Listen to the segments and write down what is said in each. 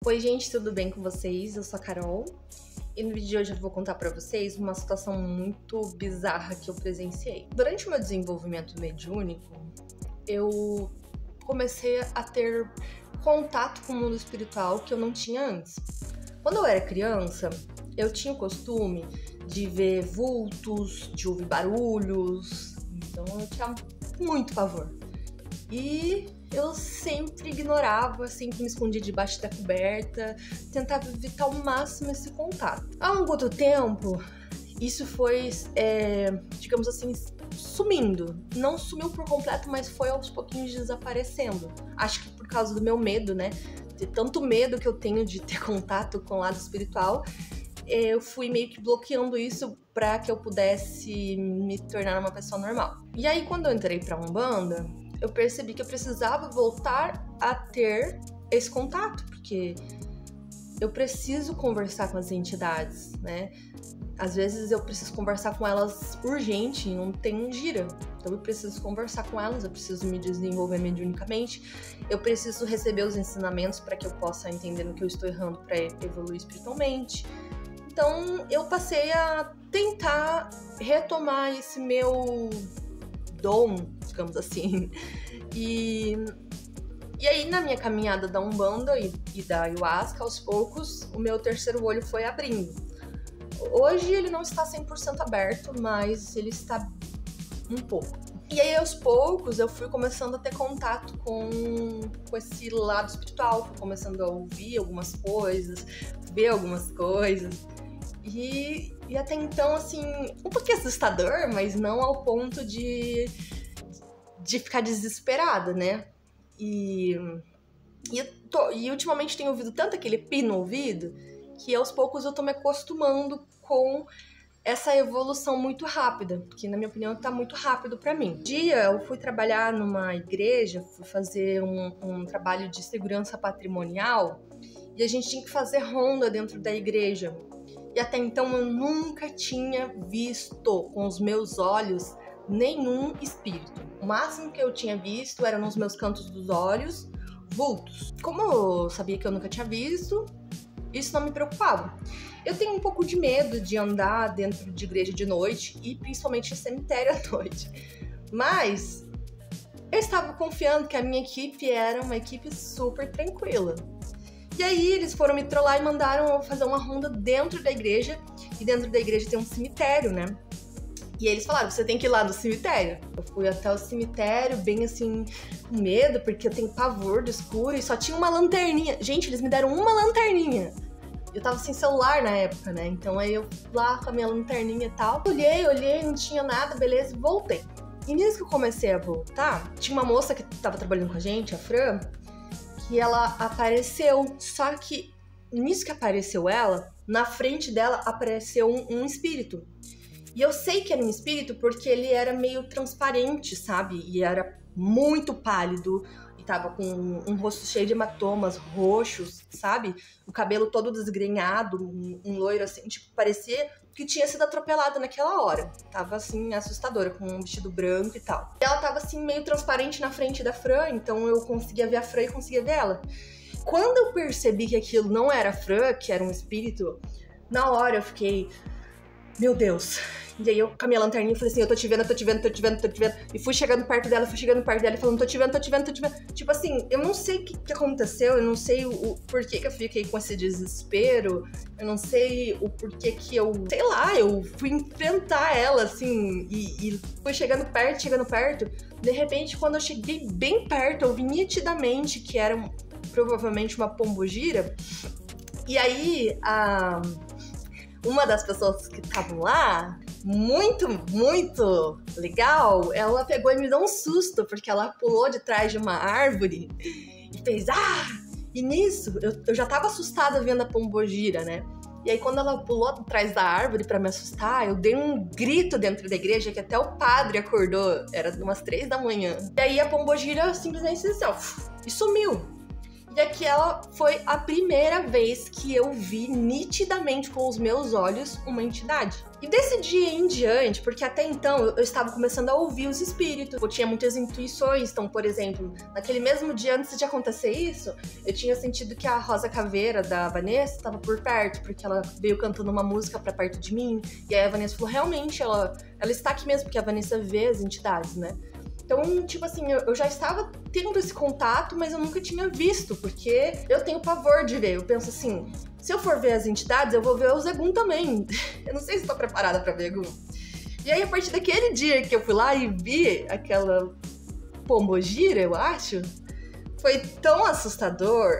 Oi gente, tudo bem com vocês? Eu sou a Carol e no vídeo de hoje eu vou contar pra vocês uma situação muito bizarra que eu presenciei. Durante o meu desenvolvimento mediúnico, eu comecei a ter contato com o mundo espiritual que eu não tinha antes. Quando eu era criança, eu tinha o costume de ver vultos, de ouvir barulhos, então eu tinha muito pavor. E eu sempre ignorava, sempre me escondia debaixo da coberta, tentava evitar ao máximo esse contato. Ao longo do tempo, isso foi, digamos assim, sumindo. Não sumiu por completo, mas foi aos pouquinhos desaparecendo. Acho que por causa do meu medo, né? De tanto medo que eu tenho de ter contato com o lado espiritual, eu fui meio que bloqueando isso para que eu pudesse me tornar uma pessoa normal. E aí, quando eu entrei pra Umbanda, eu percebi que eu precisava voltar a ter esse contato, porque eu preciso conversar com as entidades, né? Às vezes eu preciso conversar com elas urgente, não tem gira. Então eu preciso conversar com elas, eu preciso me desenvolver mediunicamente, eu preciso receber os ensinamentos para que eu possa entender no que eu estou errando para evoluir espiritualmente. Então eu passei a tentar retomar esse meu dom, digamos assim. E aí, na minha caminhada da Umbanda e da Ayahuasca, aos poucos, o meu terceiro olho foi abrindo. Hoje ele não está 100% aberto, mas ele está um pouco. E aí, aos poucos, eu fui começando a ter contato com esse lado espiritual, fui começando a ouvir algumas coisas, ver algumas coisas. E até então, assim, um pouquinho assustador, mas não ao ponto de ficar desesperada, né? E ultimamente tenho ouvido tanto aquele pi no ouvido que aos poucos eu tô me acostumando com essa evolução muito rápida, que na minha opinião tá muito rápido pra mim. Um dia eu fui trabalhar numa igreja, fui fazer um trabalho de segurança patrimonial e a gente tinha que fazer ronda dentro da igreja. E até então eu nunca tinha visto com os meus olhos nenhum espírito. O máximo que eu tinha visto era nos meus cantos dos olhos, vultos. Como eu sabia que eu nunca tinha visto, isso não me preocupava. Eu tenho um pouco de medo de andar dentro de igreja de noite e principalmente em cemitério à noite. Mas eu estava confiando que a minha equipe era uma equipe super tranquila. E aí eles foram me trollar e mandaram eu fazer uma ronda dentro da igreja. E dentro da igreja tem um cemitério, né? E eles falaram, você tem que ir lá no cemitério. Eu fui até o cemitério, bem assim, com medo, porque eu tenho pavor do escuro e só tinha uma lanterninha. Gente, eles me deram uma lanterninha. Eu tava sem celular na época, né? Então aí eu lá com a minha lanterninha e tal. Olhei, não tinha nada, beleza, e voltei. E nisso que eu comecei a voltar, tinha uma moça que tava trabalhando com a gente, a Fran, que ela apareceu. Só que nisso que apareceu ela, na frente dela apareceu um espírito. E eu sei que era um espírito porque ele era meio transparente, sabe? E era muito pálido e tava com um rosto cheio de hematomas roxos, sabe? O cabelo todo desgrenhado, um loiro assim, tipo, parecia que tinha sido atropelado naquela hora. Tava assim, assustadora, com um vestido branco e tal. E ela tava assim, meio transparente na frente da Fran, então eu conseguia ver a Fran e conseguia ver ela. Quando eu percebi que aquilo não era a Fran, que era um espírito, na hora eu fiquei... Meu Deus. E aí eu com a minha lanterninha falei assim, eu tô te vendo. E fui chegando perto dela e falando, tô te vendo. Tipo assim, eu não sei o que aconteceu, eu não sei o porquê que eu fiquei com esse desespero, eu não sei o porquê que eu... Sei lá, eu fui enfrentar ela, assim, e fui chegando perto. De repente, quando eu cheguei bem perto, eu vi nitidamente que era provavelmente uma pombogira. E aí, uma das pessoas que estavam lá, muito legal, ela pegou e me deu um susto, porque ela pulou de trás de uma árvore e fez E nisso, eu já tava assustada vendo a pombogira, né? E aí quando ela pulou atrás da árvore pra me assustar, eu dei um grito dentro da igreja que até o padre acordou, era umas 3 da manhã. E aí a pombogira simplesmente assim, e sumiu. E aquela foi a primeira vez que eu vi nitidamente com os meus olhos uma entidade. E desse dia em diante, porque até então eu estava começando a ouvir os espíritos, eu tinha muitas intuições. Então, por exemplo, naquele mesmo dia antes de acontecer isso, eu tinha sentido que a Rosa Caveira da Vanessa estava por perto, porque ela veio cantando uma música pra perto de mim. E aí a Vanessa falou, realmente, ela está aqui mesmo, porque a Vanessa vê as entidades, né? Então, tipo assim, eu já estava tendo esse contato, mas eu nunca tinha visto, porque eu tenho pavor de ver. Eu penso assim, se eu for ver as entidades, eu vou ver o Zegum também. Eu não sei se estou preparada para ver Zegum. E aí, a partir daquele dia que eu fui lá e vi aquela pombogira, eu acho, foi tão assustador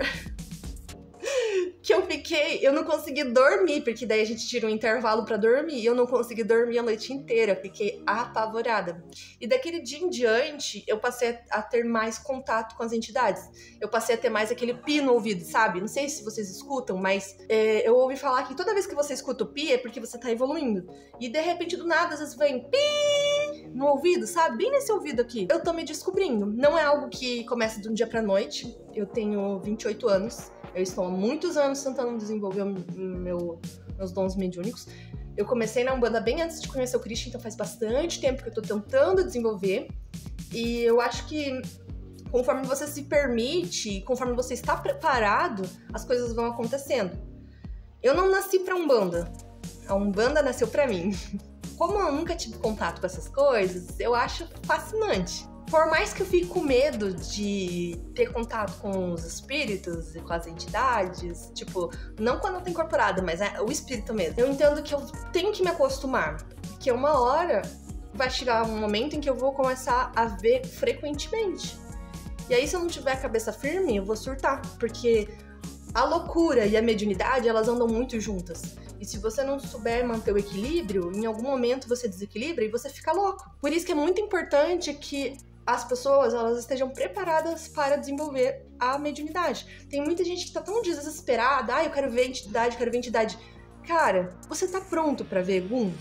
que eu não consegui dormir, porque daí a gente tira um intervalo pra dormir, e eu não consegui dormir a noite inteira, fiquei apavorada. E daquele dia em diante, eu passei a ter mais contato com as entidades. Eu passei a ter mais aquele pi no ouvido, sabe? Não sei se vocês escutam, mas eu ouvi falar que toda vez que você escuta o pi é porque você tá evoluindo. E de repente, do nada, às vezes vem pi no ouvido, sabe? Bem nesse ouvido aqui. Eu tô me descobrindo. Não é algo que começa de um dia pra noite. Eu tenho 28 anos. Eu estou há muitos anos tentando desenvolver meus dons mediúnicos. Eu comecei na Umbanda bem antes de conhecer o Christian, então faz bastante tempo que eu tô tentando desenvolver. E eu acho que conforme você se permite, conforme você está preparado, as coisas vão acontecendo. Eu não nasci pra Umbanda. A Umbanda nasceu pra mim. Como eu nunca tive contato com essas coisas, eu acho fascinante. Por mais que eu fique com medo de ter contato com os espíritos e com as entidades, tipo, não quando eu tô incorporada, mas o espírito mesmo, eu entendo que eu tenho que me acostumar, porque uma hora vai chegar um momento em que eu vou começar a ver frequentemente. E aí, se eu não tiver a cabeça firme, eu vou surtar, porque a loucura e a mediunidade, elas andam muito juntas. E se você não souber manter o equilíbrio, em algum momento você desequilibra e você fica louco. Por isso que é muito importante que as pessoas, elas estejam preparadas para desenvolver a mediunidade. Tem muita gente que tá tão desesperada, eu quero ver entidade, quero ver entidade. Cara, você tá pronto pra ver Egum?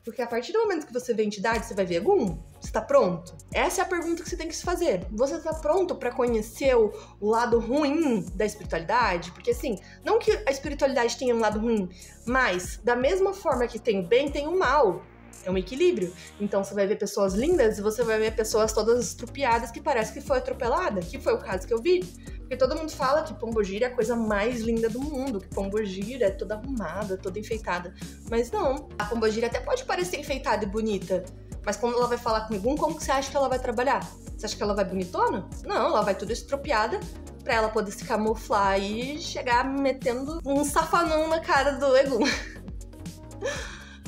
Porque a partir do momento que você vê entidade, você vai ver Egum? Você tá pronto? Essa é a pergunta que você tem que se fazer. Você tá pronto pra conhecer o lado ruim da espiritualidade? Porque assim, não que a espiritualidade tenha um lado ruim, mas da mesma forma que tem o bem, tem o mal. É um equilíbrio. Então você vai ver pessoas lindas e você vai ver pessoas todas estrupiadas que parece que foi atropelada, que foi o caso que eu vi. Porque todo mundo fala que pombogira é a coisa mais linda do mundo, que pombogira é toda arrumada, toda enfeitada. Mas não, a pombogira até pode parecer enfeitada e bonita, mas quando ela vai falar com Egum, como que você acha que ela vai trabalhar? Você acha que ela vai bonitona? Não, ela vai toda estropiada pra ela poder se camuflar e chegar metendo um safanão na cara do Egum.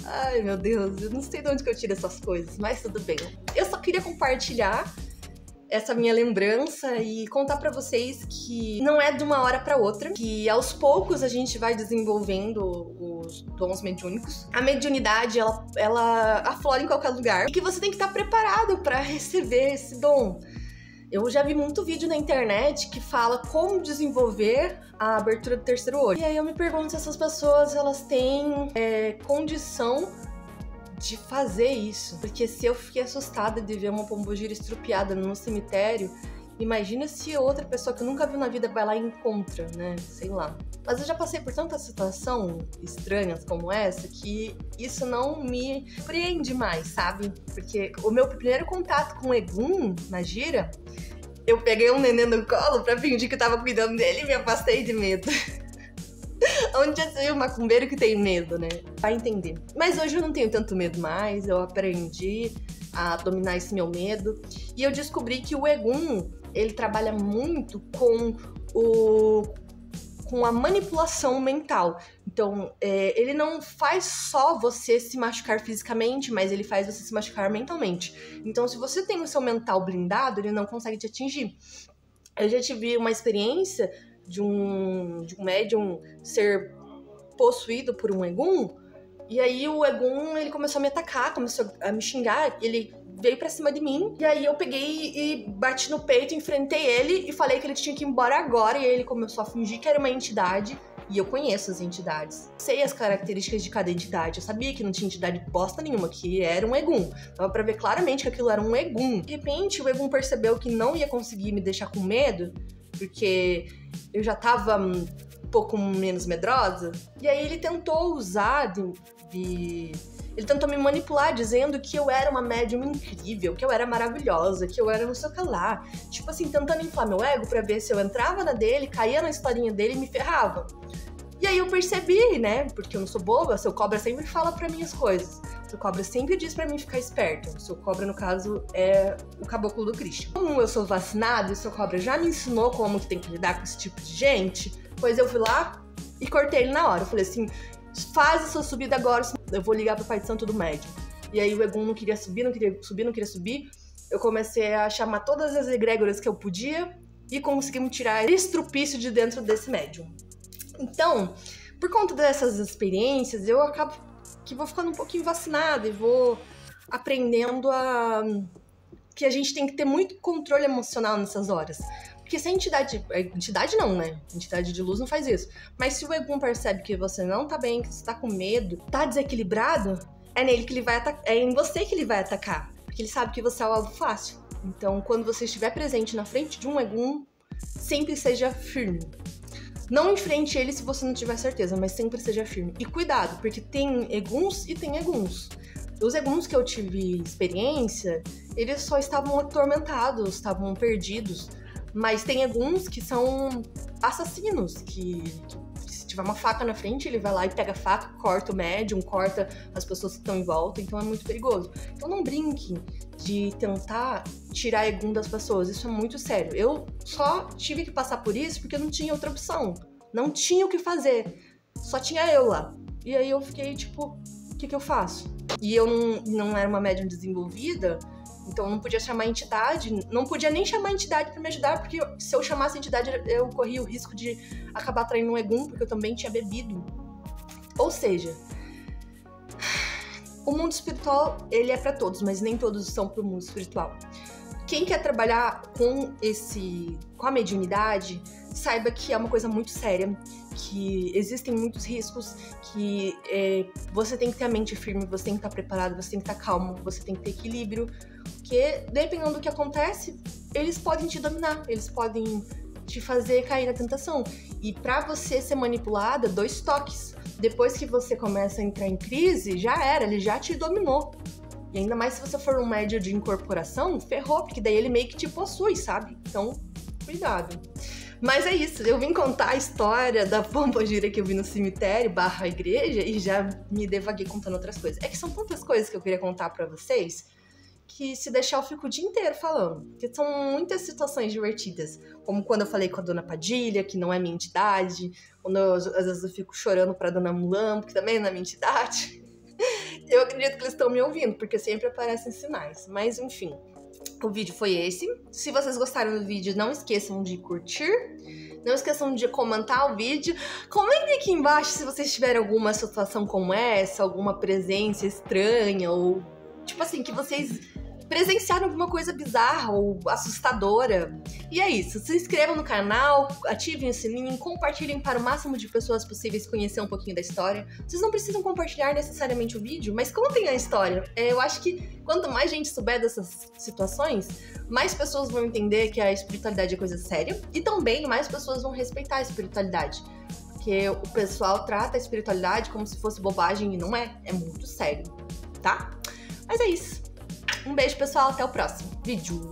Ai, meu Deus, eu não sei de onde que eu tiro essas coisas, mas tudo bem. Eu só queria compartilhar essa minha lembrança e contar pra vocês que não é de uma hora pra outra, que aos poucos a gente vai desenvolvendo os dons mediúnicos. A mediunidade, ela aflora em qualquer lugar e que você tem que estar preparado pra receber esse dom. Eu já vi muito vídeo na internet que fala como desenvolver a abertura do terceiro olho. E aí eu me pergunto se essas pessoas, elas têm condição de fazer isso. Porque se eu fiquei assustada de ver uma pombogira estrupiada no cemitério, imagina se outra pessoa que eu nunca vi na vida vai lá e encontra, né? Sei lá. Mas eu já passei por tanta situação estranhas como essa que isso não me prende mais, sabe? Porque o meu primeiro contato com o Egum na gira, eu peguei um neném no colo pra fingir que eu tava cuidando dele e me afastei de medo. Onde já se viu um macumbeiro que tem medo, né? Vai entender. Mas hoje eu não tenho tanto medo mais, eu aprendi a dominar esse meu medo. E eu descobri que o Egum, ele trabalha muito com a manipulação mental. Então, ele não faz só você se machucar fisicamente, mas ele faz você se machucar mentalmente. Então, se você tem o seu mental blindado, ele não consegue te atingir. Eu já tive uma experiência de um médium ser possuído por um Egum, e aí o Egum, ele começou a me atacar, começou a me xingar, ele veio pra cima de mim, e aí eu peguei e bati no peito, enfrentei ele e falei que ele tinha que ir embora agora, e aí ele começou a fingir que era uma entidade, e eu conheço as entidades. Sei as características de cada entidade, eu sabia que não tinha entidade bosta nenhuma, que era um Egum. Dava pra ver claramente que aquilo era um Egum. De repente, o Egum percebeu que não ia conseguir me deixar com medo, porque eu já tava um pouco menos medrosa. E aí ele tentou usar ele tentou me manipular dizendo que eu era uma médium incrível, que eu era maravilhosa, que eu era não sei o que lá. Tipo assim, tentando inflar meu ego pra ver se eu entrava na dele, caía na historinha dele e me ferrava. E aí eu percebi, né, porque eu não sou boba, seu cobra sempre fala pra mim as coisas. Seu cobra sempre diz pra mim ficar esperto. Seu cobra, no caso, é o caboclo do Christian. Como eu sou vacinado e seu cobra já me ensinou como que tem que lidar com esse tipo de gente, pois eu fui lá e cortei ele na hora. Eu falei assim, faz a sua subida agora, senão eu vou ligar pro pai de santo do médium. E aí o Egum não queria subir, não queria subir. Eu comecei a chamar todas as egrégoras que eu podia e conseguimos tirar esse estrupício de dentro desse médium. Então, por conta dessas experiências, eu acabo que vou ficando um pouquinho vacinada e vou aprendendo que a gente tem que ter muito controle emocional nessas horas. Porque se a entidade não, né? Entidade de luz não faz isso. Mas se o Egum percebe que você não tá bem, que você tá com medo, tá desequilibrado, é nele que ele vai atacar, é em você que ele vai atacar. Porque ele sabe que você é o alvo fácil. Então, quando você estiver presente na frente de um Egum, sempre seja firme. Não enfrente ele se você não tiver certeza, mas sempre seja firme. E cuidado, porque tem Eguns e tem Eguns. Os Eguns que eu tive experiência, eles só estavam atormentados, estavam perdidos. Mas tem Eguns que são assassinos, que se tiver uma faca na frente, ele vai lá e pega a faca, corta o médium, corta as pessoas que estão em volta, então é muito perigoso. Então não brinque de tentar tirar Egum das pessoas, isso é muito sério. Eu só tive que passar por isso porque não tinha outra opção, não tinha o que fazer, só tinha eu lá. E aí eu fiquei tipo, o que eu faço? E eu não era uma médium desenvolvida, então eu não podia chamar a entidade, não podia nem chamar a entidade pra me ajudar, porque se eu chamasse a entidade eu corria o risco de acabar traindo um Egum, porque eu também tinha bebido. Ou seja, o mundo espiritual, ele é pra todos, mas nem todos são pro mundo espiritual. Quem quer trabalhar com a mediunidade, saiba que é uma coisa muito séria, que existem muitos riscos, que você tem que ter a mente firme, você tem que estar preparado, você tem que estar calmo, você tem que ter equilíbrio, porque dependendo do que acontece, eles podem te dominar, eles podem te fazer cair na tentação. E pra você ser manipulada, 2 toques. Depois que você começa a entrar em crise, já era, ele já te dominou. E ainda mais se você for um médium de incorporação, ferrou, porque daí ele meio que te possui, sabe? Então, cuidado. Mas é isso, eu vim contar a história da pombogira que eu vi no cemitério / igreja e já me devaguei contando outras coisas. É que são tantas coisas que eu queria contar pra vocês que se deixar eu fico o dia inteiro falando. Porque são muitas situações divertidas. Como quando eu falei com a Dona Padilha, que não é minha entidade. Quando às vezes eu fico chorando pra Dona Mulambo, que também não é minha entidade. Eu acredito que eles estão me ouvindo, porque sempre aparecem sinais. Mas enfim, o vídeo foi esse. Se vocês gostaram do vídeo, não esqueçam de curtir. Não esqueçam de comentar o vídeo. Comentem aqui embaixo se vocês tiverem alguma situação como essa, alguma presença estranha, ou tipo assim, que vocês presenciaram alguma coisa bizarra ou assustadora. E é isso, se inscrevam no canal, ativem o sininho, compartilhem para o máximo de pessoas possíveis conhecer um pouquinho da história. Vocês não precisam compartilhar necessariamente o vídeo, mas contem a história. Eu acho que quanto mais gente souber dessas situações, mais pessoas vão entender que a espiritualidade é coisa séria e também mais pessoas vão respeitar a espiritualidade. Porque o pessoal trata a espiritualidade como se fosse bobagem e não é, é muito sério, tá? Mas é isso. Um beijo, pessoal. Até o próximo vídeo.